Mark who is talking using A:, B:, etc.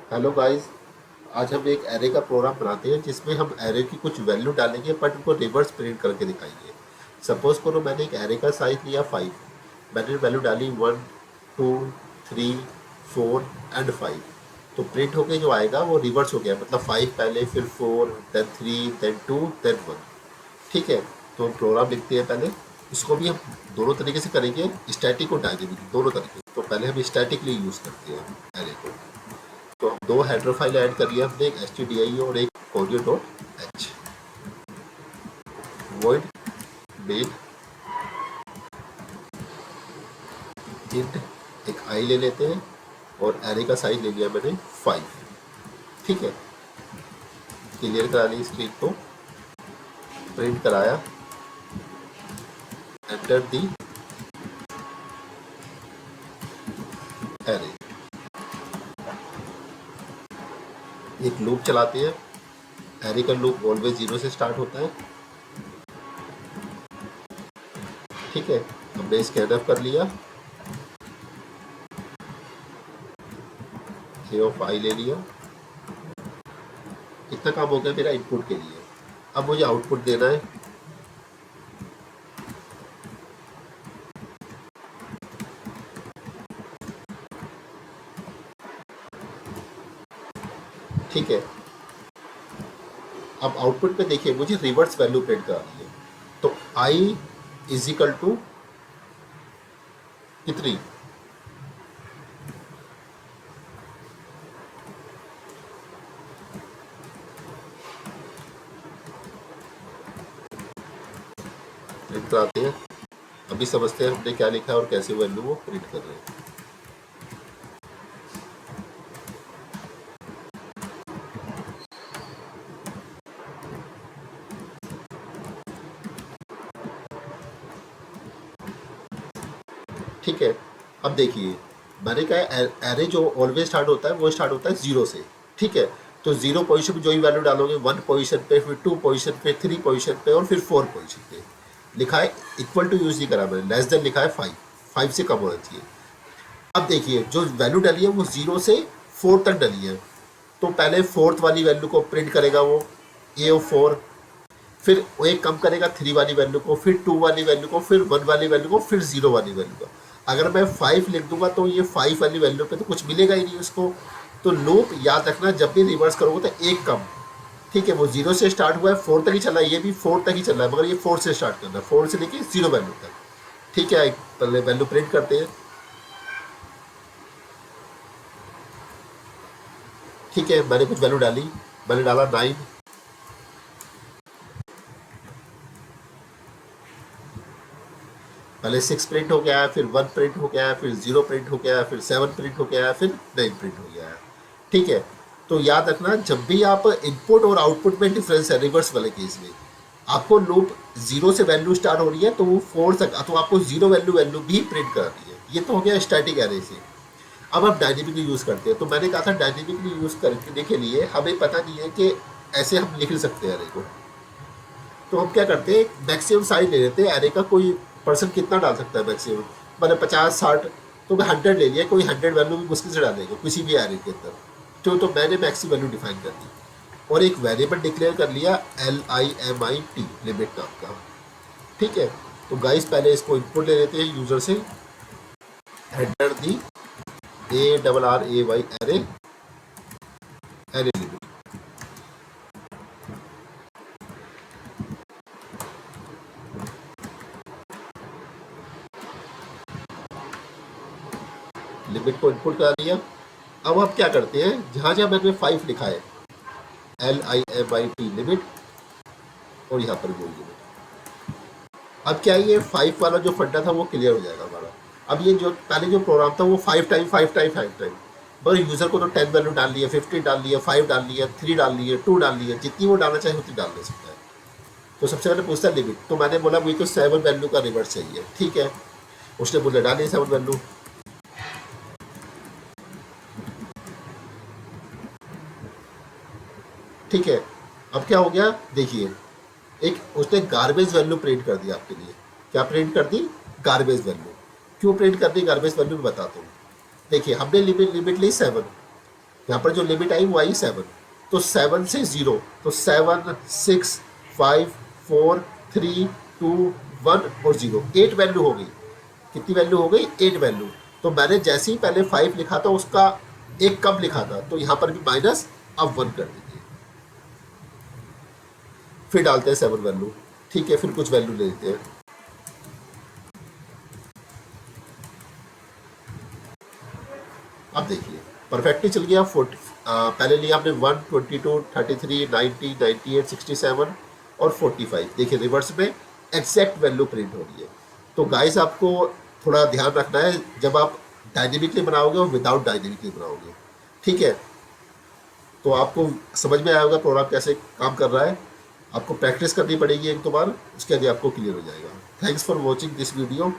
A: Hello guys. आज हम एक एरे का प्रोग्राम बनाते हैं जिसमें हम एरे की कुछ वैल्यू डालेंगे बट उनको रिवर्स प्रिंट करके दिखाएंगे। सपोज करो मैंने एक एरे का साइज लिया 5। मैंने वैल्यू डाली 1 2 3 4 एंड 5। तो प्रिंट होके जो आएगा वो रिवर्स हो गया, मतलब 5 पहले, फिर 4, देन 3, देन 2, देन 1। ठीक है। तो हम प्रोग्राम लिखते हैं पहले। इसको भी हम दोनों तरीके से करेंगे, स्टैटिक और डायनेमिक दोनों तरीके से। तो पहले हम स्टैटिकली यूज़ करते हैं एरे को। तो हम दो हेडर फाइल ऐड कर लिया हमने, एक stdio और एक audio.h। void main int एक आई ले लेते हैं और एरे का साइज ले लिया मैंने 5। ठीक है। क्लियर करा ली स्क्रीन को, प्रिंट कराया, एंटर दी एरे। एक लूप चलाते हैं। एरे का लूप ऑलवेज 0 से स्टार्ट होता है। ठीक है। हमने स्कैन कर लिया, ए ऑफ आई ले लिया। इतना काम हो गया मेरा इनपुट के लिए। अब मुझे आउटपुट देना है। ठीक है। अब आउटपुट पे देखिए मुझे रिवर्स वैल्यू प्रिंट करानी है। तो आई इज इक्वल टू कितनी, प्रिंट कराते हैं। अभी समझते हैं हमने क्या लिखा है और कैसे वैल्यू वो प्रिंट कर रहे हैं। ठीक है। अब देखिए मैंने कहा एरे जो ऑलवेज स्टार्ट होता है वो स्टार्ट होता है 0 से। ठीक है। तो 0 पोजीशन पे जो ही वैल्यू डालोगे, 1 पोजीशन पे, फिर 2 पोजीशन पे, 3 पोजीशन पे और फिर 4 पोजीशन पे। लिखा है इक्वल टू यूज नहीं करा मैंने, लेस देन लिखा है 5। 5 से कम होना चाहिए। अब देखिए जो वैल्यू डाली है वो 0 से 4 तक डाली है। तो पहले फोर्थ वाली वैल्यू को प्रिंट करेगा वो, ए ऑफ 4। फिर वो एक कम करेगा 3 वाली वैल्यू को, फिर 2 वाली वैल्यू को, फिर 1 वाली वैल्यू को, फिर 0 वाली वैल्यू को। अगर मैं 5 लिख दूंगा तो ये 5 वाली वैल्यू पे तो कुछ मिलेगा ही नहीं उसको। तो लूप याद रखना, जब भी रिवर्स करोगे तो एक कम। ठीक है। वो 0 से स्टार्ट हुआ है, 4 तक ही चला है, ये भी 4 तक ही चल रहा है, मगर ये 4 से स्टार्ट करना है, 4 से लेके 0 वैल्यू तक। ठीक है। पहले वैल्यू प्रिंट करते हैं। ठीक है। मैंने कुछ वैल्यू डाली। मैंने डाला 9। पहले 6 प्रिंट हो गया है, फिर 1 प्रिंट हो गया है, फिर 0 प्रिंट हो गया है, फिर 7 प्रिंट हो गया है, फिर 9 प्रिंट हो गया है। ठीक है। तो याद रखना जब भी आप इनपुट और आउटपुट में डिफरेंस है रिवर्स वाले केस में, आपको लूप 0 से वैल्यू स्टार्ट हो रही है तो वो 4 तक, तो आपको 0 वैल्यू वैल्यू भी प्रिंट करनी है। ये तो हो गया स्टैटिक एरे से। अब आप डायनेमिकली यूज़ करते हैं। तो मैंने कहा था डायनेमिकली यूज़ करने के लिए हमें पता नहीं है कि ऐसे हम लिख सकते हैं एरे को। तो हम क्या करते हैं, मैक्सिमम साइज ले लेते हैं एरे का। कोई पर्सन कितना डाल सकता है मैक्सिमम, मैंने 50 60, तो मैं 100 ले लिया। कोई 100 वैल्यू भी मुश्किल से डालेगा किसी भी एरे के अंदर। तो मैंने मैक्सिमम वैल्यू डिफाइन कर दी और एक वेरिएबल डिक्लेयर कर लिया LIMIT, लिमिट नाम का। ठीक है। तो गाइस पहले इसको इनपुट ले लेते हैं यूजर से। हेडर दी ARRAY array, array limit. Limit को इनपुट कर दिया। अब आप क्या करते हैं, जहाँ जहाँ मैंने 5 लिखा है LIMIT लिमिट, और यहाँ पर बोल लिमिट। अब क्या है, ये 5 वाला जो फंडा था वो क्लियर हो जाएगा हमारा। अब ये जो पहले जो प्रोग्राम था वो 5 टाइम 5 टाइम 5 टाइम, मगर यूज़र को तो 10 वैल्यू डाल ली है, 15 डाल ली है, 5 डाल ली है, 3 डाल ली है, 2 डाल ली है, जितनी वो डालना चाहे उतनी डाल ले सकता है। तो सबसे पहले पूछता है लिमिट। तो मैंने बोला मुझे तो 7 वैल्यू का रिवर्स चाहिए। ठीक है। उसने बोला डालिए 7 वैल्यू। ठीक है। अब क्या हो गया देखिए, एक उसने गार्बेज वैल्यू प्रिंट कर दिया आपके लिए। क्या प्रिंट कर दी, गार्बेज वैल्यू। क्यों प्रिंट कर दी गार्बेज वैल्यू, मैं बताता हूँ। देखिए हमने लिमिट ली 7, यहाँ पर जो लिमिट आई वो आई 7, तो 7 से 0, तो 7 6 5 4 3 2 1 और 0, 8 वैल्यू हो गई। कितनी वैल्यू हो गई? 8 वैल्यू। तो मैंने जैसे ही पहले 5 लिखा था उसका एक कम लिखा था, तो यहाँ पर भी माइनस, अब 1 कर दीजिए, फिर डालते हैं 7 वैल्यू। ठीक है, फिर कुछ वैल्यू ले लेते हैं। अब देखिए परफेक्टली चल गया। 40 पहले लिया आपने 1 22 33 90 98 67 और 45। देखिए रिवर्स में एग्जैक्ट वैल्यू प्रिंट हो रही है। तो गाइस आपको थोड़ा ध्यान रखना है जब आप डायनेमिकली बनाओगे और विदाउट डायनेमिकली बनाओगे। ठीक है, तो आपको समझ में आया होगा प्रोग्राम कैसे काम कर रहा है। आपको प्रैक्टिस करनी पड़ेगी एक दो बार, उसके बाद आपको क्लियर हो जाएगा। Thanks for watching this video.